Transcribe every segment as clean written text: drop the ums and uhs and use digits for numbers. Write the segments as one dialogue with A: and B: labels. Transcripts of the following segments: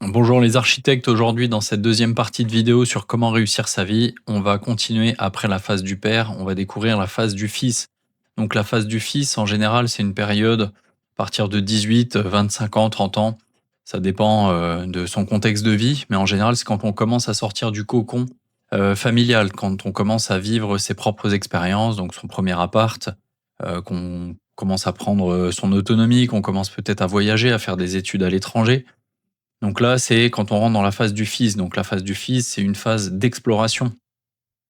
A: Bonjour les architectes, aujourd'hui dans cette deuxième partie de vidéo sur comment réussir sa vie, on va continuer après la phase du père, on va découvrir la phase du fils. Donc la phase du fils, en général, c'est une période à partir de 18, 25 ans, 30 ans. Ça dépend de son contexte de vie, mais en général, c'est quand on commence à sortir du cocon familial, quand on commence à vivre ses propres expériences, donc son premier appart, qu'on commence à prendre son autonomie, qu'on commence peut-être à voyager, à faire des études à l'étranger. Donc là, c'est quand on rentre dans la phase du fils. Donc la phase du fils, c'est une phase d'exploration.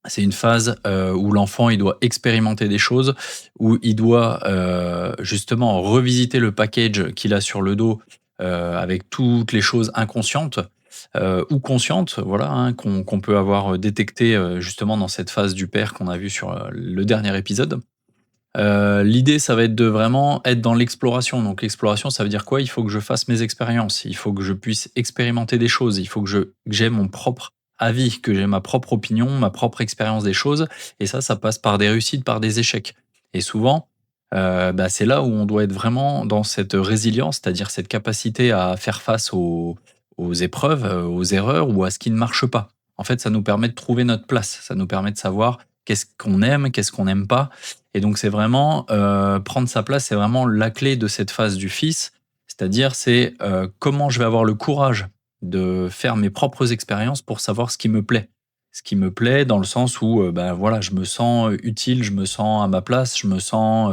A: C'est une phase, où l'enfant, il doit expérimenter des choses, où il doit, justement revisiter le package qu'il a sur le dos, avec toutes les choses inconscientes, ou conscientes, voilà, hein, qu'on peut avoir, détectées, justement dans cette phase du père qu'on a vu sur, le dernier épisode. L'idée, ça va être de vraiment être dans l'exploration. Donc l'exploration, ça veut dire quoi? Il faut que je fasse mes expériences, il faut que je puisse expérimenter des choses, il faut que j'aie mon propre avis, que j'ai ma propre opinion, ma propre expérience des choses et ça passe par des réussites, par des échecs et souvent, c'est là où on doit être vraiment dans cette résilience, c'est-à-dire cette capacité à faire face aux épreuves, aux erreurs ou à ce qui ne marche pas. En fait, ça nous permet de trouver notre place, ça nous permet de savoir qu'est-ce qu'on aime, qu'est-ce qu'on n'aime pas et donc c'est vraiment, prendre sa place, c'est vraiment la clé de cette phase du fils. C'est-à-dire c'est, comment je vais avoir le courage de faire mes propres expériences pour savoir ce qui me plaît. Ce qui me plaît dans le sens où, voilà, je me sens, utile, je me sens à ma place, je me sens,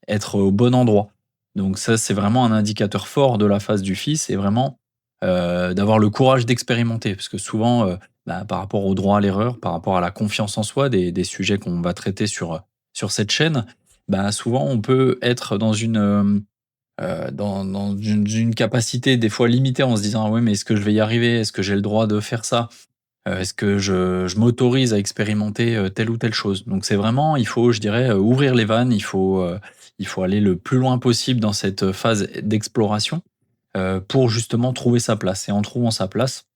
A: être au bon endroit. Donc ça, c'est vraiment un indicateur fort de la phase du fils et vraiment, d'avoir le courage d'expérimenter. Parce que souvent, par rapport au droit à l'erreur, par rapport à la confiance en soi, des sujets qu'on va traiter sur cette chaîne, souvent on peut être dans une capacité des fois limitée en se disant: «Ah ouais, mais est-ce que je vais y arriver? Est-ce que j'ai le droit de faire ça? Est-ce que je m'autorise à expérimenter, telle ou telle chose?» Donc c'est vraiment il faut, je dirais, ouvrir les vannes, il faut aller le plus loin possible dans cette phase d'exploration, pour justement trouver sa place et en trouvant sa place,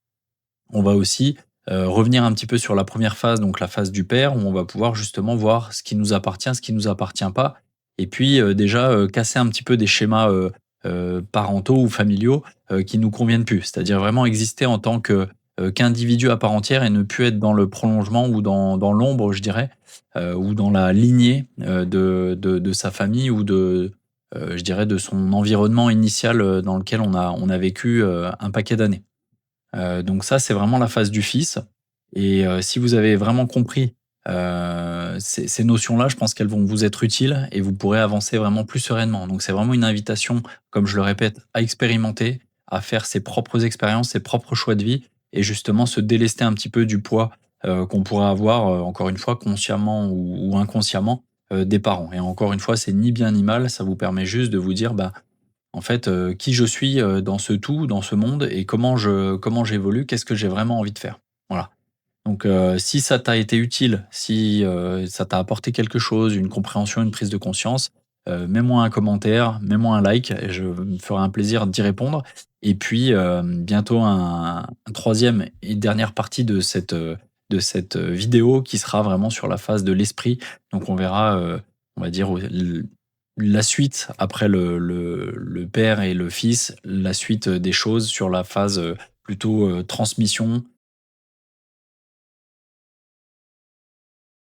A: on va aussi, revenir un petit peu sur la première phase, donc la phase du père, où on va pouvoir justement voir ce qui nous appartient, ce qui nous appartient pas et puis, déjà, casser un petit peu des schémas, parentaux ou familiaux, qui nous conviennent plus. C'est-à-dire vraiment exister en tant qu'individu à part entière et ne plus être dans le prolongement ou dans l'ombre, je dirais, ou dans la lignée, de sa famille ou je dirais de son environnement initial, dans lequel on a vécu, un paquet d'années. Donc ça, c'est vraiment la phase du fils et si vous avez vraiment compris, ces notions-là, je pense qu'elles vont vous être utiles et vous pourrez avancer vraiment plus sereinement. Donc c'est vraiment une invitation, comme je le répète, à expérimenter, à faire ses propres expériences, ses propres choix de vie et justement se délester un petit peu du poids, qu'on pourrait avoir, encore une fois consciemment ou inconsciemment, des parents et encore une fois, c'est ni bien ni mal, ça vous permet juste de vous dire: en fait, qui je suis, dans ce tout, dans ce monde et comment j'évolue, qu'est-ce que j'ai vraiment envie de faire? Voilà. Donc, si ça t'a été utile, si, ça t'a apporté quelque chose, une compréhension, une prise de conscience, mets-moi un commentaire, mets-moi un like et je me ferai un plaisir d'y répondre et puis, bientôt un 3 et dernière partie de cette, vidéo qui sera vraiment sur la phase de l'esprit. Donc on verra, on va dire, la suite après le père et le fils, la suite, des choses sur la phase, plutôt, transmission,